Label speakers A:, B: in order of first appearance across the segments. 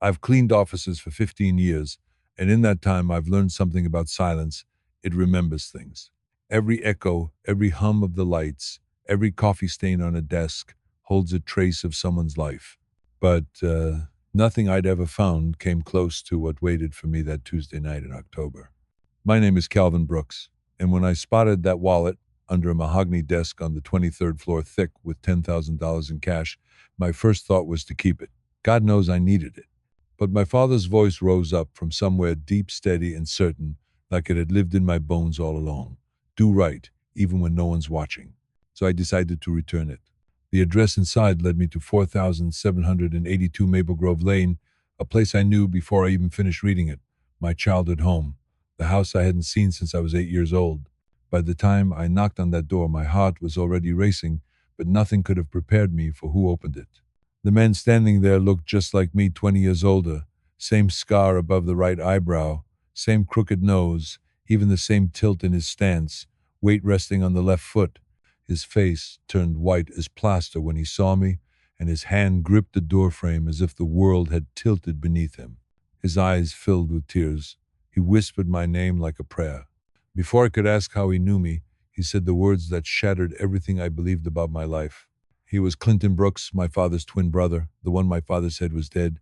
A: I've cleaned offices for 15 years, and in that time I've learned something about silence. It remembers things. Every echo, every hum of the lights, every coffee stain on a desk holds a trace of someone's life. But nothing I'd ever found came close to what waited for me that Tuesday night in October. My name is Calvin Brooks, and when I spotted that wallet under a mahogany desk on the 23rd floor, thick with $10,000 in cash, my first thought was to keep it. God knows I needed it. But my father's voice rose up from somewhere deep, steady, and certain, like it had lived in my bones all along. Do right, even when no one's watching. So I decided to return it. The address inside led me to 4782 Maple Grove Lane, a place I knew before I even finished reading it, my childhood home, the house I hadn't seen since I was 8 years old. By the time I knocked on that door, my heart was already racing, but nothing could have prepared me for who opened it. The man standing there looked just like me, 20 years older, same scar above the right eyebrow, same crooked nose, even the same tilt in his stance, weight resting on the left foot. His face turned white as plaster when he saw me, and his hand gripped the doorframe as if the world had tilted beneath him. His eyes filled with tears. He whispered my name like a prayer. Before I could ask how he knew me, he said the words that shattered everything I believed about my life. He was Clinton Brooks, my father's twin brother, the one my father said was dead.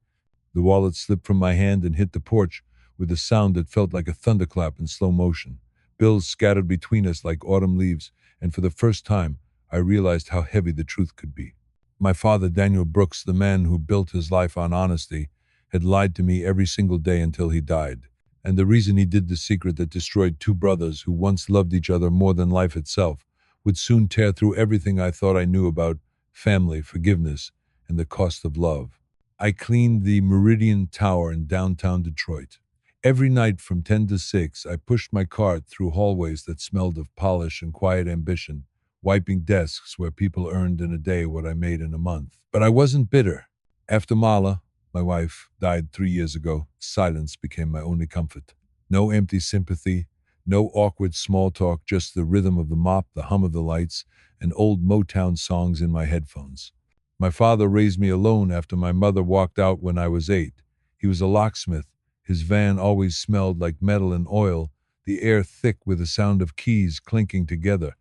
A: The wallet slipped from my hand and hit the porch with a sound that felt like a thunderclap in slow motion. Bills scattered between us like autumn leaves, and for the first time, I realized how heavy the truth could be. My father, Daniel Brooks, the man who built his life on honesty, had lied to me every single day until he died. And the reason he did the secret that destroyed two brothers who once loved each other more than life itself would soon tear through everything I thought I knew about family, forgiveness, and the cost of love. I cleaned the Meridian Tower in downtown Detroit. Every night from 10 to 6, I pushed my cart through hallways that smelled of polish and quiet ambition, wiping desks where people earned in a day what I made in a month. But I wasn't bitter. After Mala, my wife, died 3 years ago, silence became my only comfort. No empty sympathy, no awkward small talk, just the rhythm of the mop, the hum of the lights, and old Motown songs in my headphones. My father raised me alone after my mother walked out when I was 8. He was a locksmith. His van always smelled like metal and oil, the air thick with the sound of keys clinking together.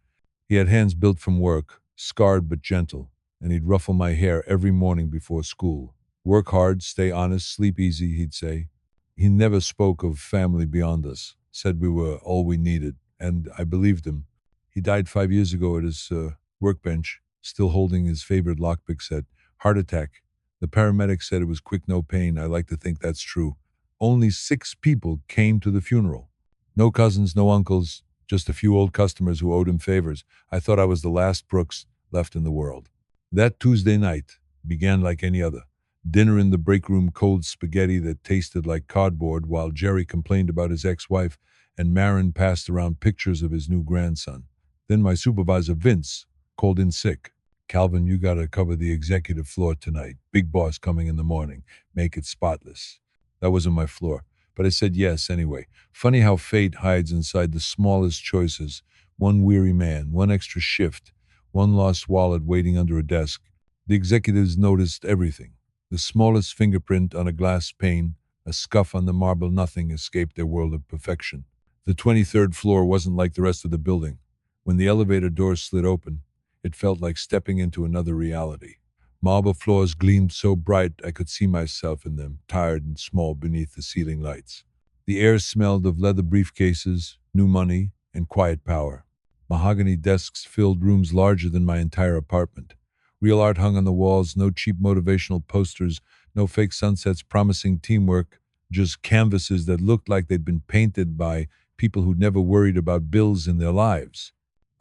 A: He had hands built from work, scarred but gentle, and he'd ruffle my hair every morning before school. Work hard, stay honest, sleep easy, he'd say. He never spoke of family beyond us, said we were all we needed, and I believed him. He died 5 years ago at his workbench, still holding his favorite lockpick set. Heart attack. The paramedic said it was quick, no pain. I like to think that's true. Only 6 people came to the funeral. No cousins, no uncles, just a few old customers who owed him favors. I thought I was the last Brooks left in the world. That Tuesday night began like any other. Dinner in the break room, cold spaghetti that tasted like cardboard while Jerry complained about his ex-wife and Marin passed around pictures of his new grandson. Then my supervisor, Vince, called in sick. Calvin, you gotta cover the executive floor tonight. Big boss coming in the morning. Make it spotless. That wasn't my floor, but I said yes anyway. Funny how fate hides inside the smallest choices. One weary man, one extra shift, one lost wallet waiting under a desk. The executives noticed everything. The smallest fingerprint on a glass pane, a scuff on the marble, nothing escaped their world of perfection. The 23rd floor wasn't like the rest of the building. When the elevator doors slid open, it felt like stepping into another reality. Marble floors gleamed so bright I could see myself in them, tired and small beneath the ceiling lights. The air smelled of leather briefcases, new money, and quiet power. Mahogany desks filled rooms larger than my entire apartment. Real art hung on the walls, no cheap motivational posters, no fake sunsets promising teamwork, just canvases that looked like they'd been painted by people who'd never worried about bills in their lives.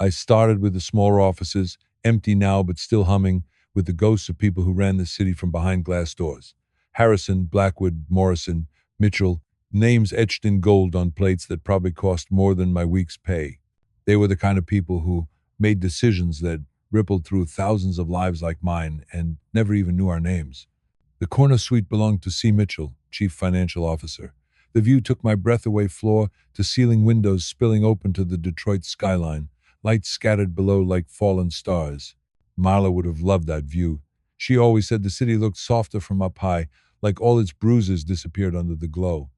A: I started with the smaller offices, empty now but still humming, with the ghosts of people who ran the city from behind glass doors. Harrison, Blackwood, Morrison, Mitchell, names etched in gold on plates that probably cost more than my week's pay. They were the kind of people who made decisions that rippled through thousands of lives like mine and never even knew our names. The corner suite belonged to C. Mitchell, chief financial officer. The view took my breath away, floor to ceiling windows spilling open to the Detroit skyline, lights scattered below like fallen stars. Marla would have loved that view. She always said the city looked softer from up high, like all its bruises disappeared under the glow.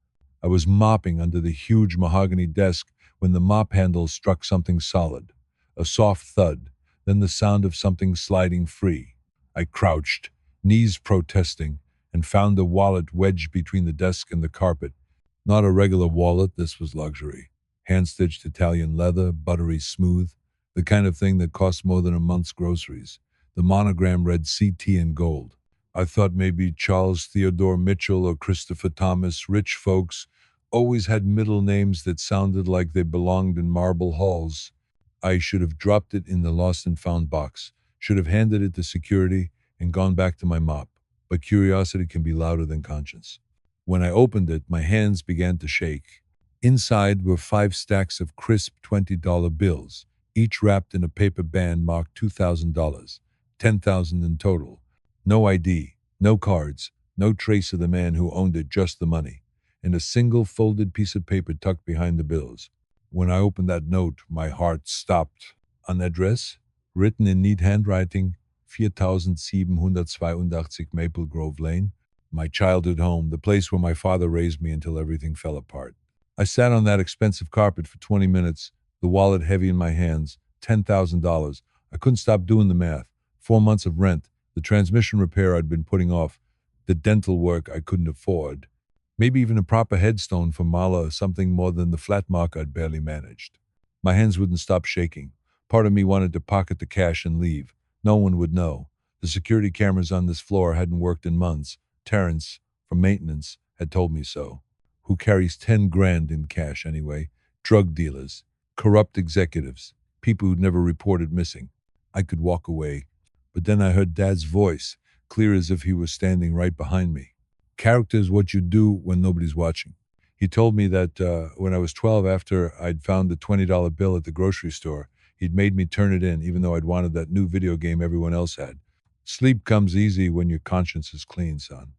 A: I was mopping under the huge mahogany desk when the mop handle struck something solid. A soft thud, then the sound of something sliding free. I crouched, knees protesting, and found the wallet wedged between the desk and the carpet. Not a regular wallet, this was luxury. Hand-stitched Italian leather, buttery smooth, the kind of thing that costs more than a month's groceries. The monogram read CT in gold. I thought maybe Charles Theodore Mitchell or Christopher Thomas, rich folks, always had middle names that sounded like they belonged in marble halls. I should have dropped it in the lost and found box, should have handed it to security and gone back to my mop. But curiosity can be louder than conscience. When I opened it, my hands began to shake. Inside were 5 stacks of crisp $20 bills, each wrapped in a paper band marked $2,000, 10,000 in total. No ID, no cards, no trace of the man who owned it, just the money, and a single folded piece of paper tucked behind the bills. When I opened that note, my heart stopped. An address, written in neat handwriting, 4782 Maple Grove Lane, my childhood home, the place where my father raised me until everything fell apart. I sat on that expensive carpet for 20 minutes, the wallet heavy in my hands, $10,000. I couldn't stop doing the math. 4 months of rent, the transmission repair I'd been putting off, the dental work I couldn't afford, maybe even a proper headstone for Mala, something more than the flat mark I'd barely managed. My hands wouldn't stop shaking. Part of me wanted to pocket the cash and leave. No one would know. The security cameras on this floor hadn't worked in months. Terrence, from maintenance, had told me so. Who carries 10 grand in cash anyway? Drug dealers, corrupt executives, people who'd never reported missing. I could walk away. But then I heard Dad's voice, clear as if he was standing right behind me. Character is what you do when nobody's watching. He told me that when I was 12, after I'd found the $20 bill at the grocery store, he'd made me turn it in, even though I'd wanted that new video game everyone else had. Sleep comes easy when your conscience is clean, son.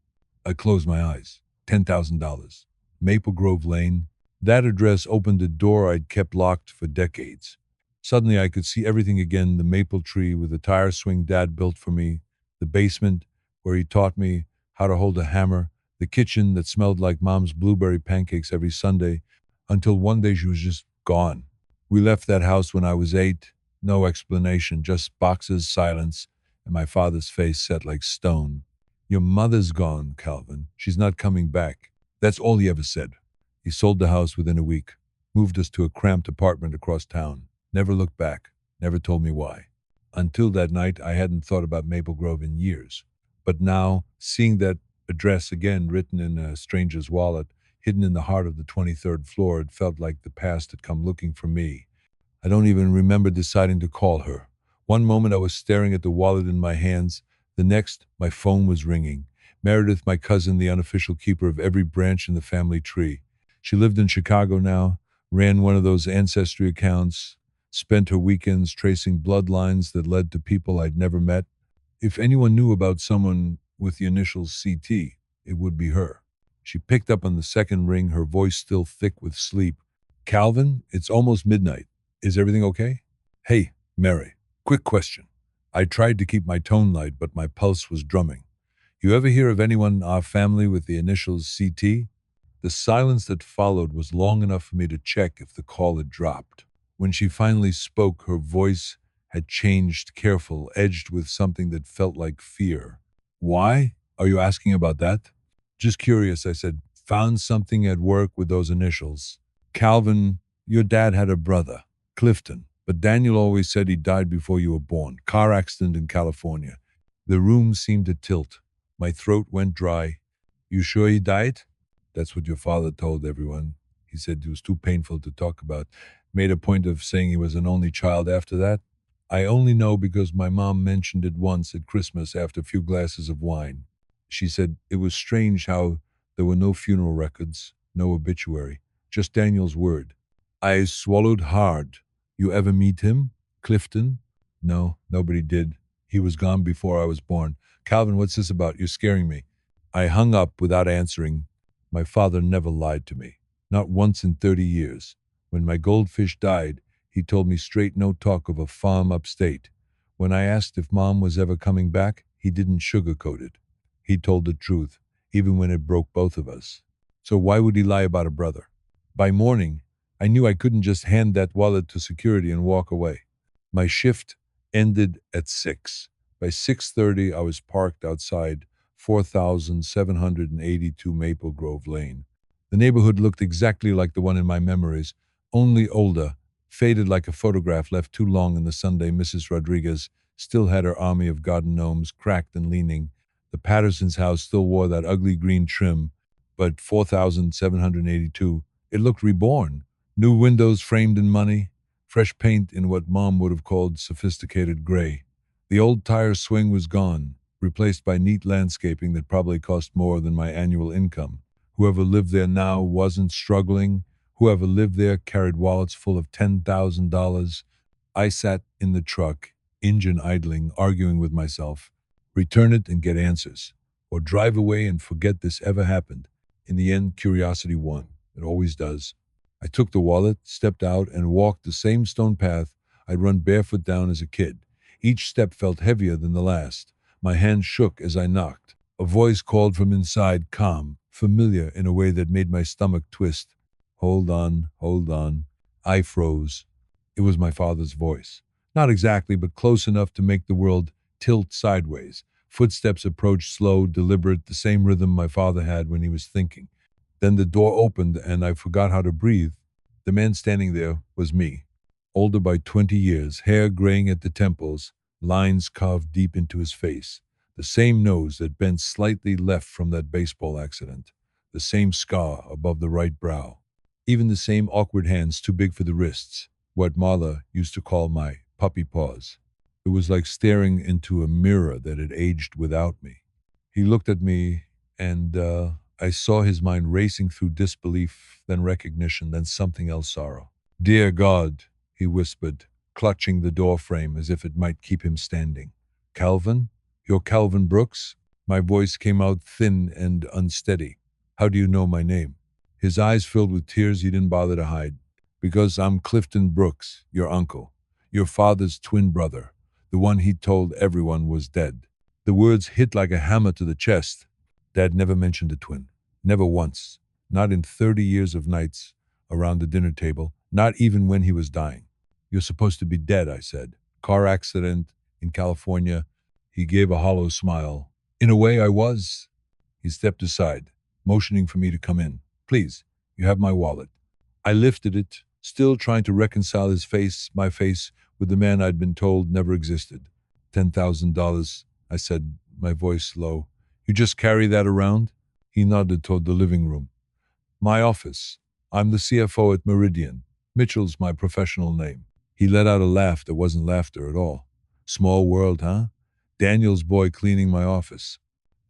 A: I closed my eyes. $10,000. Maple Grove Lane. That address opened a door I'd kept locked for decades. Suddenly I could see everything again, the maple tree with the tire swing Dad built for me, the basement where he taught me how to hold a hammer, the kitchen that smelled like Mom's blueberry pancakes every Sunday, until one day she was just gone. We left that house when I was 8, no explanation, just boxes, silence, and my father's face set like stone. Your mother's gone, Calvin. She's not coming back. That's all he ever said. He sold the house within a week, moved us to a cramped apartment across town. Never looked back, never told me why. Until that night, I hadn't thought about Maple Grove in years. But now, seeing that address again written in a stranger's wallet, hidden in the heart of the 23rd floor, it felt like the past had come looking for me. I don't even remember deciding to call her. One moment I was staring at the wallet in my hands. The next, my phone was ringing. Meredith, my cousin, the unofficial keeper of every branch in the family tree. She lived in Chicago now, ran one of those ancestry accounts, spent her weekends tracing bloodlines that led to people I'd never met. If anyone knew about someone with the initials CT, it would be her. She picked up on the second ring, her voice still thick with sleep. Calvin, it's almost midnight. Is everything okay? Hey, Mary, quick question. I tried to keep my tone light, but my pulse was drumming. You ever hear of anyone in our family with the initials CT? The silence that followed was long enough for me to check if the call had dropped. When she finally spoke, her voice had changed, careful, edged with something that felt like fear. Why? Are you asking about that? Just curious, I said. Found something at work with those initials. Calvin, your dad had a brother, Clifton, but Daniel always said he died before you were born. Car accident in California. The room seemed to tilt. My throat went dry. You sure he died? That's what your father told everyone. He said it was too painful to talk about. Made a point of saying he was an only child after that. I only know because my mom mentioned it once at Christmas after a few glasses of wine. She said it was strange how there were no funeral records, no obituary, just Daniel's word. I swallowed hard. You ever meet him? Clifton? No, nobody did. He was gone before I was born. Calvin, what's this about? You're scaring me. I hung up without answering. My father never lied to me. Not once in 30 years. When my goldfish died, he told me straight no talk of a farm upstate. When I asked if Mom was ever coming back, he didn't sugarcoat it. He told the truth. even when it broke both of us. So why would he lie about a brother? By morning, I knew I couldn't just hand that wallet to security and walk away. My shift ended at 6. By 6:30, I was parked outside 4782 Maple Grove Lane. The neighborhood looked exactly like the one in my memories, only older, faded like a photograph left too long in the Sunday. Mrs. Rodriguez still had her army of garden gnomes cracked and leaning. The Pattersons' house still wore that ugly green trim, but 4782, it looked reborn. New windows framed in money, fresh paint in what Mom would have called sophisticated gray. The old tire swing was gone, replaced by neat landscaping that probably cost more than my annual income. Whoever lived there now wasn't struggling. Whoever lived there carried wallets full of $10,000. I sat in the truck, engine idling, arguing with myself. Return it and get answers, or drive away and forget this ever happened. In the end, curiosity won. It always does. I took the wallet, stepped out, and walked the same stone path I'd run barefoot down as a kid. Each step felt heavier than the last. My hand shook as I knocked. A voice called from inside, calm, familiar in a way that made my stomach twist. Hold on, hold on. I froze. It was my father's voice. Not exactly, but close enough to make the world tilt sideways. Footsteps approached slow, deliberate, the same rhythm my father had when he was thinking. Then the door opened and I forgot how to breathe. The man standing there was me. Older by 20 years, hair graying at the temples, lines carved deep into his face. The same nose that bent slightly left from that baseball accident. The same scar above the right brow. Even the same awkward hands too big for the wrists. What Marla used to call my puppy paws. It was like staring into a mirror that had aged without me. He looked at me, and I saw his mind racing through disbelief, then recognition, then something else, sorrow. Dear God, he whispered, clutching the door frame as if it might keep him standing. Calvin? You're Calvin Brooks? My voice came out thin and unsteady. How do you know my name? His eyes filled with tears he didn't bother to hide. Because I'm Clifton Brooks, your uncle, your father's twin brother, the one he told everyone was dead. The words hit like a hammer to the chest. Dad never mentioned a twin. Never once. Not in 30 years of nights around the dinner table. Not even when he was dying. You're supposed to be dead, I said. Car accident in California. He gave a hollow smile. In a way, I was. He stepped aside, motioning for me to come in. Please, you have my wallet. I lifted it, still trying to reconcile my face, with the man I'd been told never existed. $10,000, I said, my voice low. You just carry that around? He nodded toward the living room. My office. I'm the CFO at Meridian. Mitchell's my professional name. He let out a laugh that wasn't laughter at all. Small world, huh? Daniel's boy cleaning my office.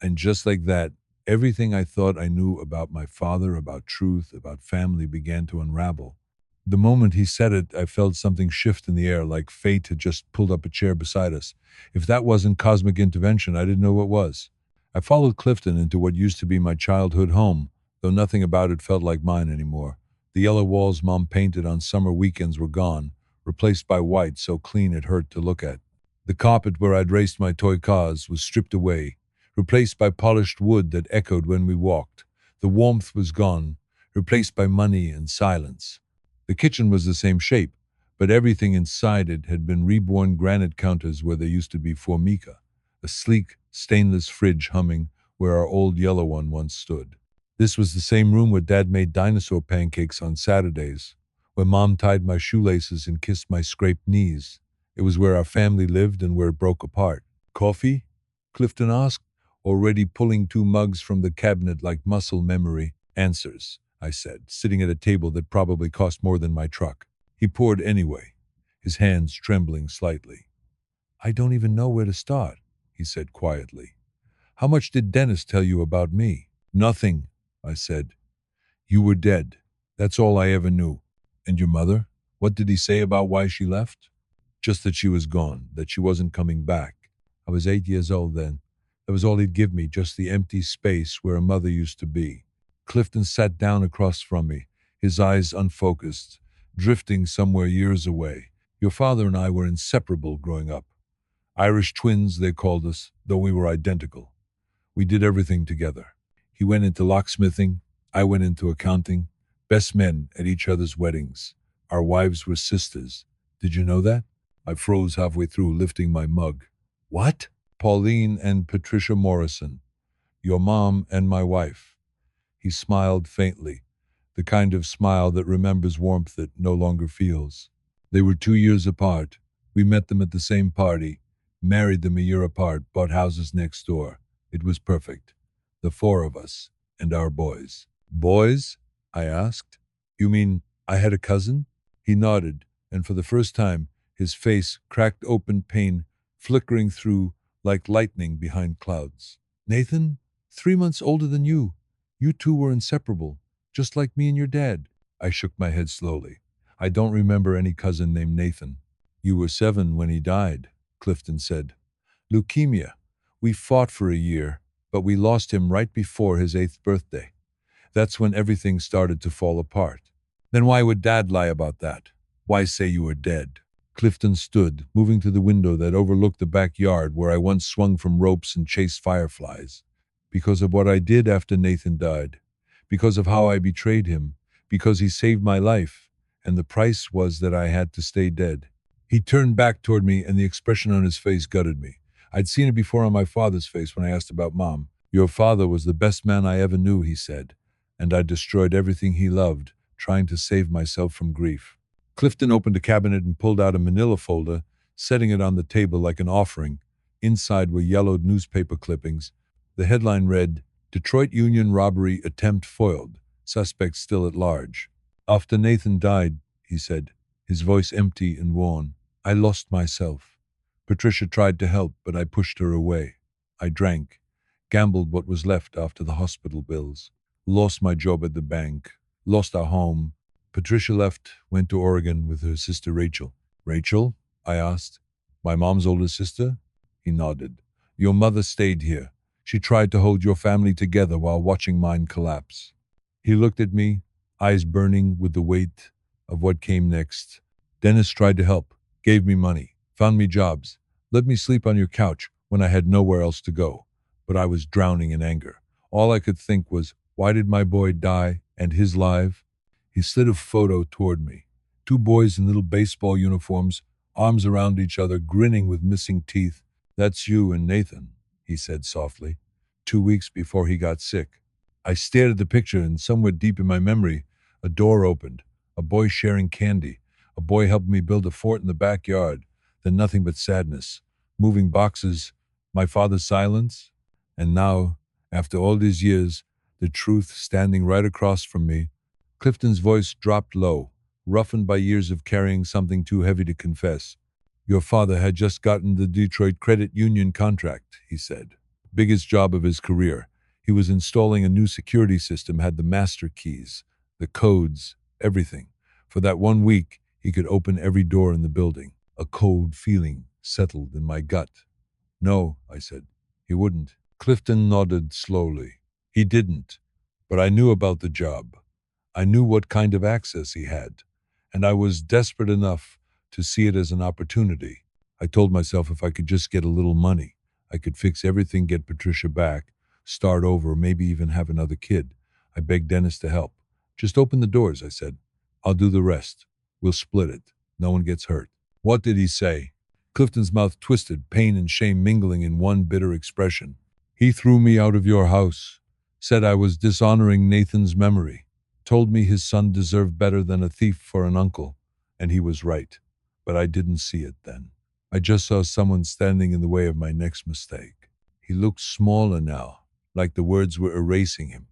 A: And just like that, everything I thought I knew about my father, about truth, about family began to unravel. The moment he said it, I felt something shift in the air, like fate had just pulled up a chair beside us. If that wasn't cosmic intervention, I didn't know what was. I followed Clifton into what used to be my childhood home, though nothing about it felt like mine anymore. The yellow walls Mom painted on summer weekends were gone, replaced by white so clean it hurt to look at. The carpet where I'd raced my toy cars was stripped away, replaced by polished wood that echoed when we walked. The warmth was gone, replaced by money and silence. The kitchen was the same shape, but everything inside it had been reborn granite counters where there used to be formica, a sleek, stainless fridge humming where our old yellow one once stood. This was the same room where Dad made dinosaur pancakes on Saturdays, where Mom tied my shoelaces and kissed my scraped knees. It was where our family lived and where it broke apart. Coffee? Clifton asked, already pulling two mugs from the cabinet like muscle memory. Answers, I said, sitting at a table that probably cost more than my truck. He poured anyway, his hands trembling slightly. I don't even know where to start, he said quietly. How much did Dennis tell you about me? Nothing, I said. You were dead. That's all I ever knew. And your mother? What did he say about why she left? Just that she was gone, that she wasn't coming back. I was 8 years old then. That was all he'd give me, just the empty space where a mother used to be. Clifton sat down across from me, his eyes unfocused, drifting somewhere years away. Your father and I were inseparable growing up. Irish twins, they called us, though we were identical. We did everything together. He went into locksmithing. I went into accounting. Best men at each other's weddings. Our wives were sisters. Did you know that? I froze halfway through, lifting my mug. What? Pauline and Patricia Morrison. Your mom and my wife. He smiled faintly, the kind of smile that remembers warmth it no longer feels. They were 2 years apart. We met them at the same party, married them a year apart, bought houses next door. It was perfect. The four of us, and our boys. Boys? I asked. You mean I had a cousin? He nodded, and for the first time, his face cracked open, pain flickering through like lightning behind clouds. Nathan? 3 months older than you. You two were inseparable, just like me and your dad. I shook my head slowly. I don't remember any cousin named Nathan. You were 7 when he died, Clifton said. Leukemia. We fought for a year, but we lost him right before his 8th birthday. That's when everything started to fall apart. Then why would Dad lie about that? Why say you were dead? Clifton stood, moving to the window that overlooked the backyard where I once swung from ropes and chased fireflies. Because of what I did after Nathan died. Because of how I betrayed him. Because he saved my life. And the price was that I had to stay dead. He turned back toward me, and the expression on his face gutted me. I'd seen it before on my father's face when I asked about Mom. Your father was the best man I ever knew, he said. And I destroyed everything he loved, trying to save myself from grief. Clifton opened a cabinet and pulled out a manila folder, setting it on the table like an offering. Inside were yellowed newspaper clippings. The headline read, Detroit Union Robbery Attempt Foiled. Suspect still at large. After Nathan died, he said, his voice empty and worn, I lost myself. Patricia tried to help, but I pushed her away. I drank, gambled what was left after the hospital bills, lost my job at the bank, lost our home. Patricia left, went to Oregon with her sister Rachel. Rachel? I asked. My mom's older sister? He nodded. Your mother stayed here. She tried to hold your family together while watching mine collapse. He looked at me, eyes burning with the weight of what came next. Dennis tried to help, gave me money, found me jobs, let me sleep on your couch when I had nowhere else to go. But I was drowning in anger. All I could think was, why did my boy die and his life? He slid a photo toward me. 2 boys in little baseball uniforms, arms around each other, grinning with missing teeth. That's you and Nathan, he said softly, 2 weeks before he got sick. I stared at the picture, and somewhere deep in my memory, a door opened, a boy sharing candy, a boy helped me build a fort in the backyard, then nothing but sadness, moving boxes, my father's silence, and now, after all these years, the truth standing right across from me. Clifton's voice dropped low, roughened by years of carrying something too heavy to confess. Your father had just gotten the Detroit Credit Union contract, he said. Biggest job of his career. He was installing a new security system, had the master keys, the codes, everything. For that 1 week, he could open every door in the building. A cold feeling settled in my gut. No, I said, he wouldn't. Clifton nodded slowly. He didn't, but I knew about the job. I knew what kind of access he had, and I was desperate enough to see it as an opportunity. I told myself if I could just get a little money, I could fix everything, get Patricia back, start over, maybe even have another kid. I begged Dennis to help. Just open the doors, I said. I'll do the rest. We'll split it. No one gets hurt. What did he say? Clifton's mouth twisted, pain and shame mingling in one bitter expression. He threw me out of your house, said I was dishonoring Nathan's memory, told me his son deserved better than a thief for an uncle, and he was right. But I didn't see it then. I just saw someone standing in the way of my next mistake. He looked smaller now, like the words were erasing him.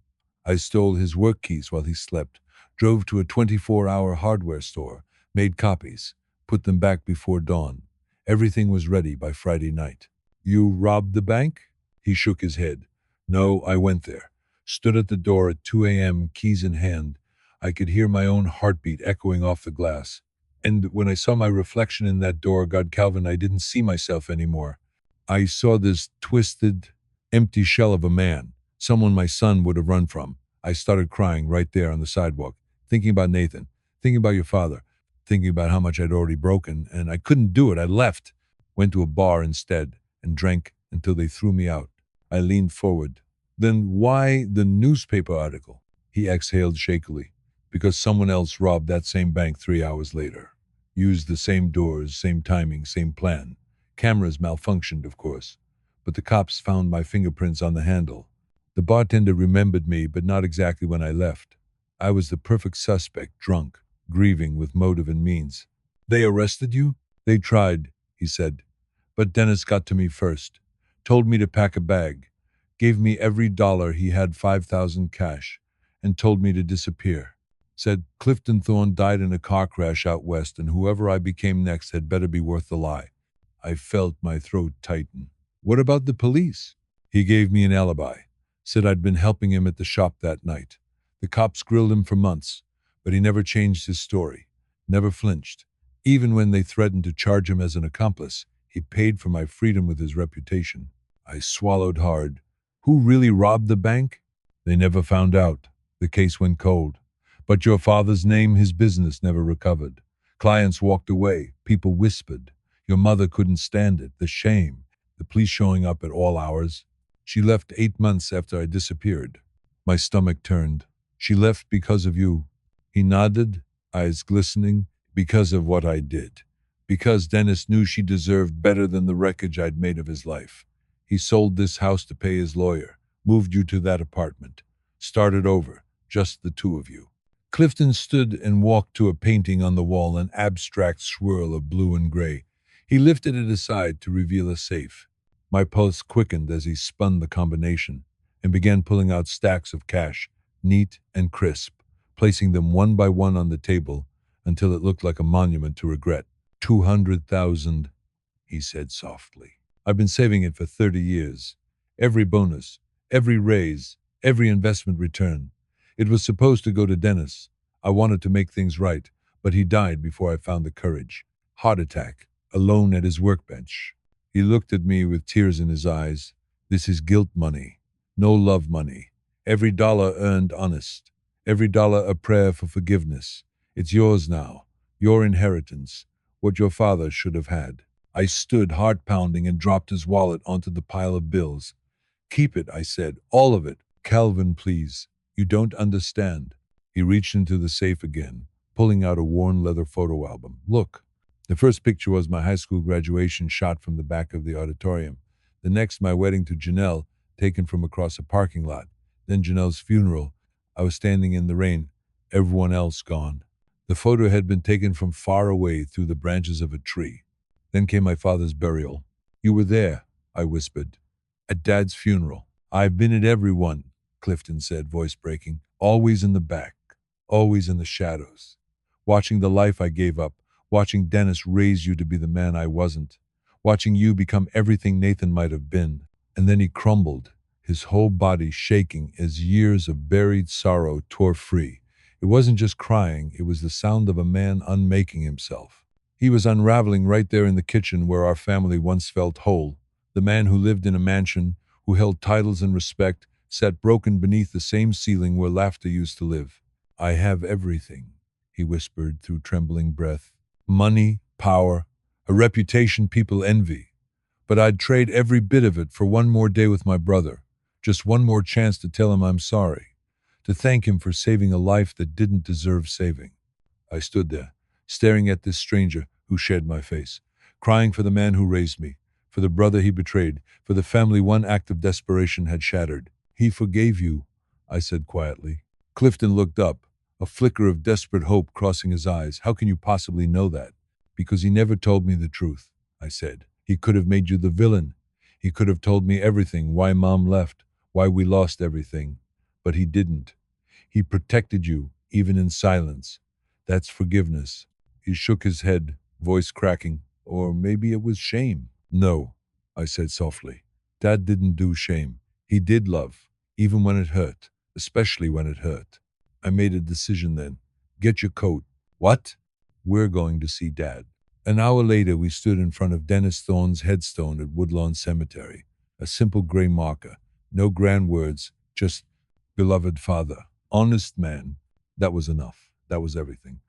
A: I stole his work keys while he slept, drove to a 24-hour hardware store, made copies, put them back before dawn. Everything was ready by Friday night. You robbed the bank? He shook his head. No, I went there. Stood at the door at 2 a.m., keys in hand. I could hear my own heartbeat echoing off the glass. And when I saw my reflection in that door, God Calvin, I didn't see myself anymore. I saw this twisted, empty shell of a man, someone my son would have run from. I started crying right there on the sidewalk, thinking about Nathan, thinking about your father, thinking about how much I'd already broken, and I couldn't do it. I left, went to a bar instead, and drank until they threw me out. I leaned forward. Then why the newspaper article? He exhaled shakily. Because someone else robbed that same bank 3 hours later. Used the same doors, same timing, same plan. Cameras malfunctioned, of course. But the cops found my fingerprints on the handle. The bartender remembered me, but not exactly when I left. I was the perfect suspect, drunk, grieving with motive and means. They arrested you? They tried, he said. But Dennis got to me first. Told me to pack a bag. Gave me every dollar he had 5,000 cash. And told me to disappear. Said Clifton Thorne died in a car crash out west and whoever I became next had better be worth the lie. I felt my throat tighten. What about the police? He gave me an alibi. Said I'd been helping him at the shop that night. The cops grilled him for months, but he never changed his story. Never flinched. Even when they threatened to charge him as an accomplice, he paid for my freedom with his reputation. I swallowed hard. Who really robbed the bank? They never found out. The case went cold. But your father's name, his business never recovered. Clients walked away. People whispered. Your mother couldn't stand it. The shame. The police showing up at all hours. She left 8 months after I disappeared. My stomach turned. She left because of you. He nodded, eyes glistening. Because of what I did. Because Dennis knew she deserved better than the wreckage I'd made of his life. He sold this house to pay his lawyer. Moved you to that apartment. Started over. Just the two of you. Clifton stood and walked to a painting on the wall, an abstract swirl of blue and gray. He lifted it aside to reveal a safe. My pulse quickened as he spun the combination and began pulling out stacks of cash, neat and crisp, placing them one by one on the table until it looked like a monument to regret. 200,000, he said softly. I've been saving it for 30 years. Every bonus, every raise, every investment return. It was supposed to go to Dennis. I wanted to make things right, but he died before I found the courage. Heart attack, alone at his workbench. He looked at me with tears in his eyes. This is guilt money, no love money. Every dollar earned honest. Every dollar a prayer for forgiveness. It's yours now, your inheritance, what your father should have had. I stood, heart pounding, and dropped his wallet onto the pile of bills. Keep it, I said, all of it. Calvin, please. You don't understand. He reached into the safe again, pulling out a worn leather photo album. Look. The first picture was my high school graduation shot from the back of the auditorium. The next, my wedding to Janelle, taken from across a parking lot. Then Janelle's funeral. I was standing in the rain, everyone else gone. The photo had been taken from far away through the branches of a tree. Then came my father's burial. You were there, I whispered. At Dad's funeral. I've been at every one, Clifton said, voice breaking. Always in the back. Always in the shadows. Watching the life I gave up. Watching Dennis raise you to be the man I wasn't. Watching you become everything Nathan might have been. And then he crumbled, his whole body shaking as years of buried sorrow tore free. It wasn't just crying, it was the sound of a man unmaking himself. He was unraveling right there in the kitchen where our family once felt whole. The man who lived in a mansion, who held titles and respect, sat broken beneath the same ceiling where laughter used to live. I have everything, he whispered through trembling breath. Money, power, a reputation people envy. But I'd trade every bit of it for one more day with my brother. Just one more chance to tell him I'm sorry. To thank him for saving a life that didn't deserve saving. I stood there, staring at this stranger who shared my face, crying for the man who raised me, for the brother he betrayed, for the family one act of desperation had shattered. He forgave you, I said quietly. Clifton looked up, a flicker of desperate hope crossing his eyes. How can you possibly know that? Because he never told me the truth, I said. He could have made you the villain. He could have told me everything, why Mom left, why we lost everything. But he didn't. He protected you, even in silence. That's forgiveness. He shook his head, voice cracking. Or maybe it was shame. No, I said softly. Dad didn't do shame. He did love, even when it hurt, especially when it hurt. I made a decision then. Get your coat. What? We're going to see Dad. An hour later, we stood in front of Dennis Thorne's headstone at Woodlawn Cemetery. A simple gray marker. No grand words, just beloved father. Honest man. That was enough. That was everything.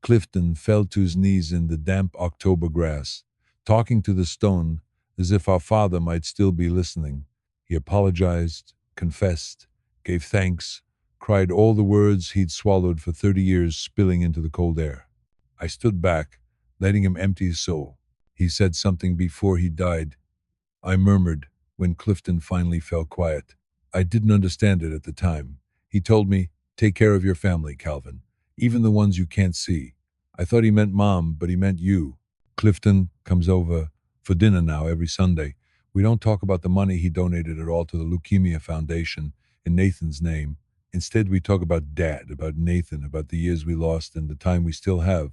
A: Clifton fell to his knees in the damp October grass, talking to the stone as if our father might still be listening. He apologized, confessed, gave thanks, cried all the words he'd swallowed for 30 years spilling into the cold air. I stood back, letting him empty his soul. He said something before he died. I murmured when Clifton finally fell quiet. I didn't understand it at the time. He told me, "Take care of your family, Calvin, even the ones you can't see." I thought he meant mom, but he meant you. Clifton comes over for dinner now every Sunday. We don't talk about the money he donated at all to the Leukemia Foundation in Nathan's name. Instead, we talk about Dad, about Nathan, about the years we lost and the time we still have.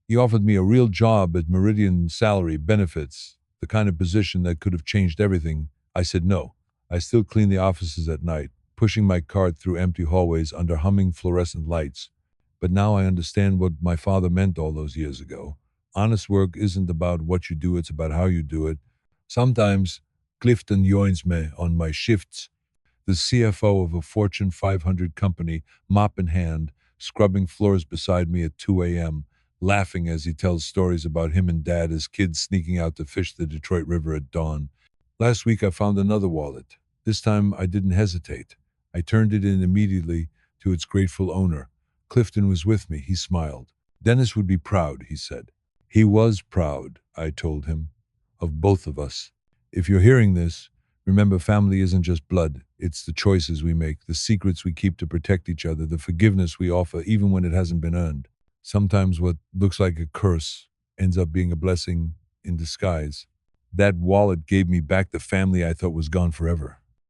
A: He offered me a real job at Meridian salary benefits, the kind of position that could have changed everything. I said no. I still clean the offices at night, pushing my cart through empty hallways under humming fluorescent lights. But now I understand what my father meant all those years ago. Honest work isn't about what you do, it's about how you do it. Sometimes Clifton joins me on my shifts, the CFO of a Fortune 500 company, mop in hand, scrubbing floors beside me at 2 a.m., laughing as he tells stories about him and Dad as kids sneaking out to fish the Detroit River at dawn. Last week I found another wallet. This time I didn't hesitate. I turned it in immediately to its grateful owner. Clifton was with me. He smiled. "Dennis would be proud," he said. He was proud, I told him, of both of us. If you're hearing this, remember, family isn't just blood. It's the choices we make, the secrets we keep to protect each other, the forgiveness we offer even when it hasn't been earned. Sometimes what looks like a curse ends up being a blessing in disguise. That wallet gave me back the family I thought was gone forever.